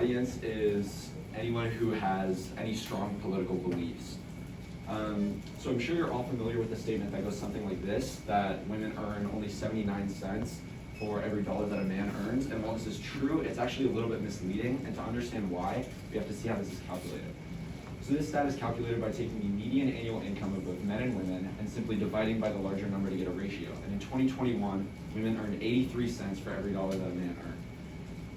audience is anyone who has any strong political beliefs. So I'm sure you're all familiar with the statement that goes something like this, that women earn only 79 cents for every dollar that a man earns. And while this is true, it's actually a little bit misleading. And to understand why, we have to see how this is calculated. So this stat is calculated by taking the median annual income of both men and women and simply dividing by the larger number to get a ratio. And in 2021, women earned 83 cents for every dollar that a man earned.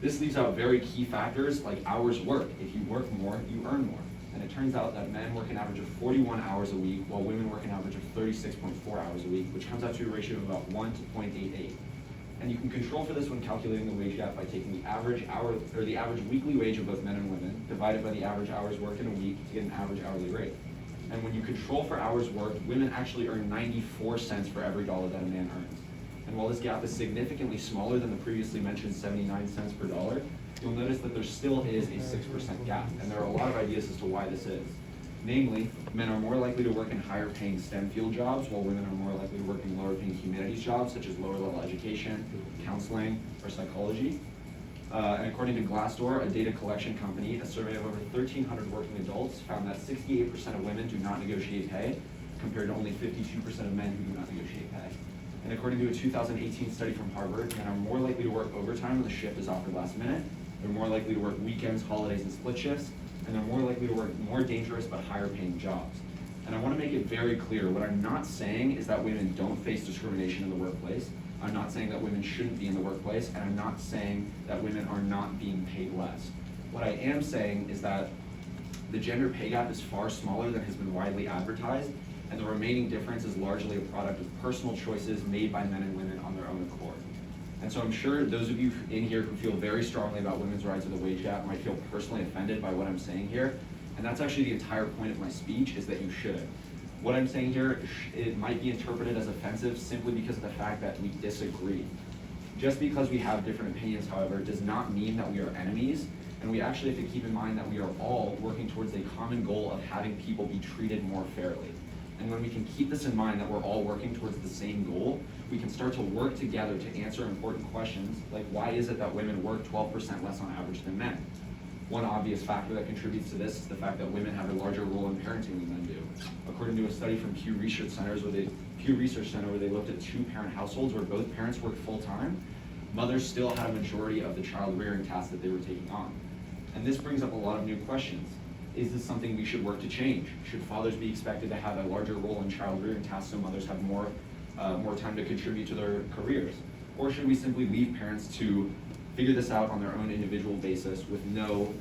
This leaves out very key factors like hours worked. If you work more, you earn more. And it turns out that men work an average of 41 hours a week, while women work an average of 36.4 hours a week, which comes out to a ratio of about 1 to 0.88. And you can control for this when calculating the wage gap by taking the average weekly wage of both men and women divided by the average hours worked in a week to get an average hourly rate. And when you control for hours worked, women actually earn 94 cents for every dollar that a man earns. And while this gap is significantly smaller than the previously mentioned 79 cents per dollar, you'll notice that there still is a 6% gap, and there are a lot of ideas as to why this is. Namely, men are more likely to work in higher paying STEM field jobs, while women are more likely to work in lower paying humanities jobs, such as lower level education, counseling, or psychology. And according to Glassdoor, a data collection company, a survey of over 1,300 working adults found that 68% of women do not negotiate pay, compared to only 52% of men who do not negotiate pay. And according to a 2018 study from Harvard, men are more likely to work overtime when the shift is offered last minute. They're more likely to work weekends, holidays, and split shifts, and they're more likely to work more dangerous but higher paying jobs. And I want to make it very clear, what I'm not saying is that women don't face discrimination in the workplace. I'm not saying that women shouldn't be in the workplace, and I'm not saying that women are not being paid less. What I am saying is that the gender pay gap is far smaller than has been widely advertised, and the remaining difference is largely a product of personal choices made by men and women on their own accord. And so I'm sure those of you in here who feel very strongly about women's rights or the wage gap might feel personally offended by what I'm saying here. And that's actually the entire point of my speech, is that you shouldn't. What I'm saying here, it might be interpreted as offensive simply because of the fact that we disagree. Just because we have different opinions, however, does not mean that we are enemies. And we actually have to keep in mind that we are all working towards a common goal of having people be treated more fairly. And when we can keep this in mind, that we're all working towards the same goal, we can start to work together to answer important questions like, why is it that women work 12% less on average than men? One obvious factor that contributes to this is the fact that women have a larger role in parenting than men do. According to a study from Pew Research Center where they looked at 2-parent households where both parents worked full-time, mothers still had a majority of the child rearing tasks that they were taking on. And this brings up a lot of new questions. Is this something we should work to change? Should fathers be expected to have a larger role in child rearing tasks so mothers have more time to contribute to their careers? Or should we simply leave parents to figure this out on their own individual basis with no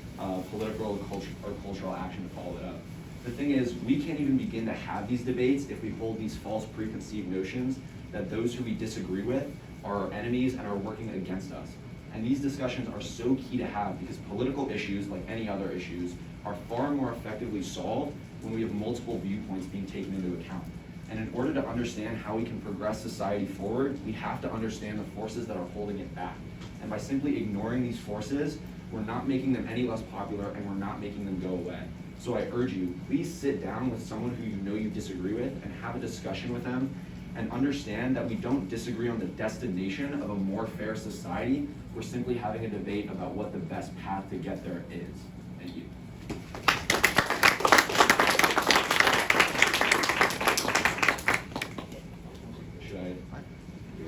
political or cultural action to follow it up? The thing is, we can't even begin to have these debates if we hold these false preconceived notions that those who we disagree with are our enemies and are working against us. And these discussions are so key to have because political issues, like any other issues, are far more effectively solved when we have multiple viewpoints being taken into account. And in order to understand how we can progress society forward, we have to understand the forces that are holding it back. And by simply ignoring these forces, we're not making them any less popular and we're not making them go away. So I urge you, please sit down with someone who you know you disagree with and have a discussion with them and understand that we don't disagree on the destination of a more fair society. We're simply having a debate about what the best path to get there is. Thank you.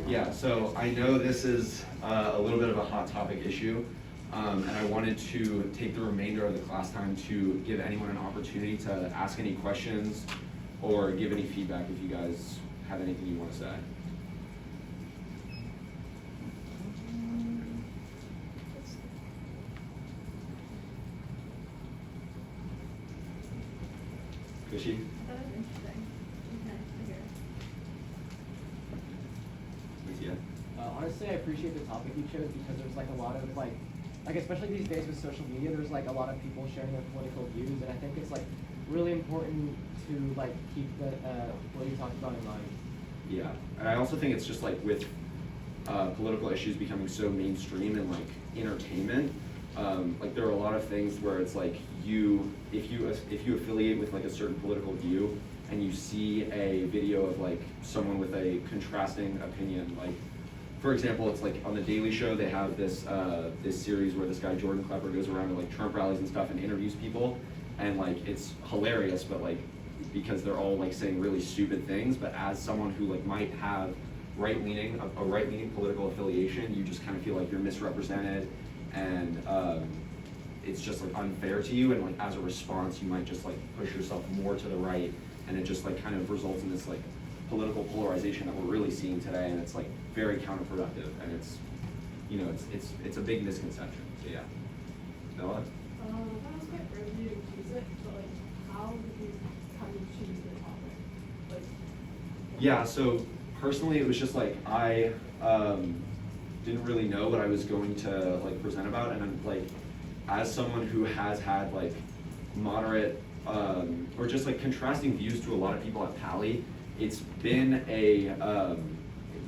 Yeah, so I know this is a little bit of a hot topic issue, and I wanted to take the remainder of the class time to give anyone an opportunity to ask any questions or give any feedback if you guys have anything you want to say. Kushi? That was interesting. Okay, I hear it. Yeah. Honestly, I appreciate the topic you chose because there's like a lot of like especially these days with social media, there's like a lot of people sharing their political views, and I think it's like really important to like keep the what you talked about in mind. Yeah, and I also think it's just like with political issues becoming so mainstream and like entertainment, like there are a lot of things where it's like if you affiliate with like a certain political view and you see a video of like someone with a contrasting opinion, like for example, it's like on the Daily Show, they have this this series where this guy Jordan Klepper goes around to like Trump rallies and stuff and interviews people, and like it's hilarious, but like because they're all like saying really stupid things. But as someone who like might have a right-leaning political affiliation, you just kind of feel like you're misrepresented, and it's just like unfair to you, and like as a response, you might just like push yourself more to the right, and it just like kind of results in this like political polarization that we're really seeing today, and it's like very counterproductive, and it's, you know, it's a big misconception. So yeah. Noah? That was quite brave of you to choose it, but like, how did you come to choose the topic? Like, Yeah, so personally it was just like I didn't really know what I was going to like present about, and I'm like, as someone who has had like moderate or just like contrasting views to a lot of people at Pally, it's been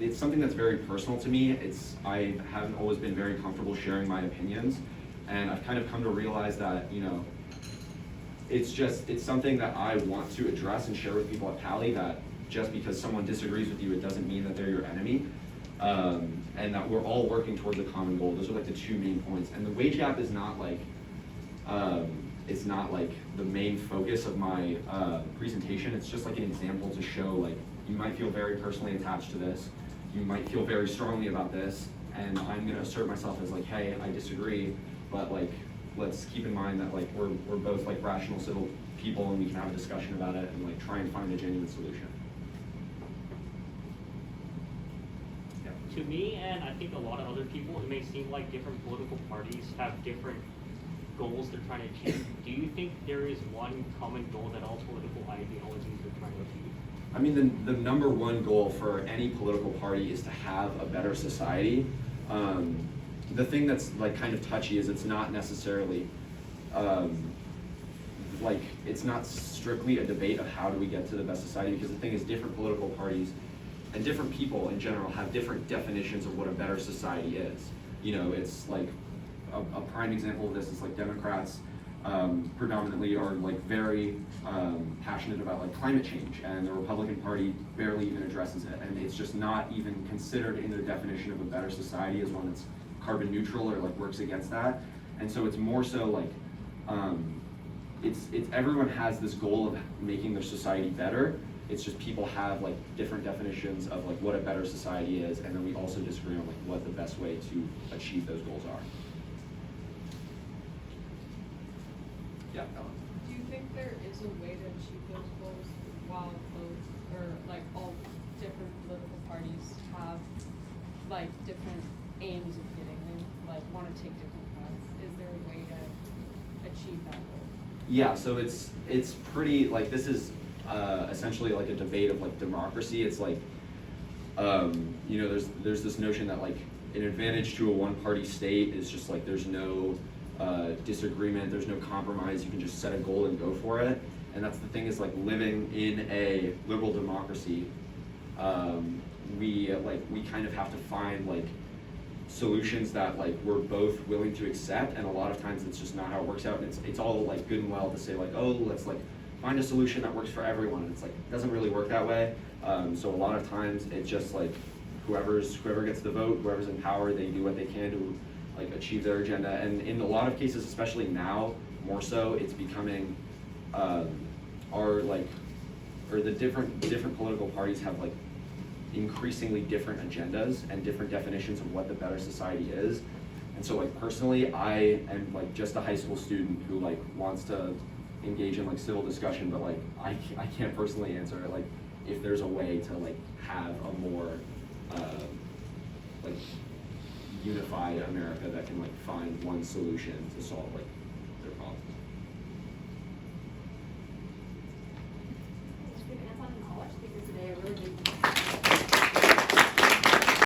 it's something that's very personal to me. I haven't always been very comfortable sharing my opinions, and I've kind of come to realize that, you know, it's something that I want to address and share with people at Pally, that just because someone disagrees with you, it doesn't mean that they're your enemy, and that we're all working towards a common goal. Those are like the two main points. And the wage gap is not like, it's not like the main focus of my presentation. It's just like an example to show like, you might feel very personally attached to this, you might feel very strongly about this, and I'm gonna assert myself as like, hey, I disagree, but like, let's keep in mind that like we're both like rational civil people, and we can have a discussion about it and like try and find a genuine solution. To me, and I think a lot of other people, it may seem like different political parties have different goals they're trying to achieve. Do you think there is one common goal that all political ideologies are trying to achieve? I mean, the number one goal for any political party is to have a better society. The thing that's like kind of touchy is it's not necessarily like, it's not strictly a debate of how do we get to the best society, because the thing is, different political parties and different people in general have different definitions of what a better society is. You know, it's like a prime example of this is like Democrats predominantly are like very passionate about like climate change, and the Republican Party barely even addresses it, and it's just not even considered in their definition of a better society as one that's carbon neutral or like works against that. And so it's more so like it's everyone has this goal of making their society better. It's just people have like different definitions of like what a better society is, and then we also disagree on like what the best way to achieve those goals are. Yeah. Do you think there is a way to achieve those goals while both, or like all different political parties have like different aims of getting them, like want to take different paths? Is there a way to achieve that goal? Yeah, so it's pretty like, this is essentially like a debate of like democracy. It's like you know, there's this notion that like an advantage to a one-party state is just like there's no disagreement, there's no compromise, you can just set a goal and go for it. And that's the thing, is like living in a liberal democracy, we kind of have to find like solutions that like we're both willing to accept, and a lot of times it's just not how it works out. And it's all like good and well to say like, oh, let's like find a solution that works for everyone. And it's like, it doesn't really work that way. So a lot of times it's just like whoever gets the vote, whoever's in power, they do what they can to like achieve their agenda. And in a lot of cases, especially now more so, it's becoming the different political parties have like increasingly different agendas and different definitions of what the better society is. And so like personally, I am like just a high school student who like wants to engage in like civil discussion, but like I can't personally answer like if there's a way to like have a more like unified America that can like find one solution to solve like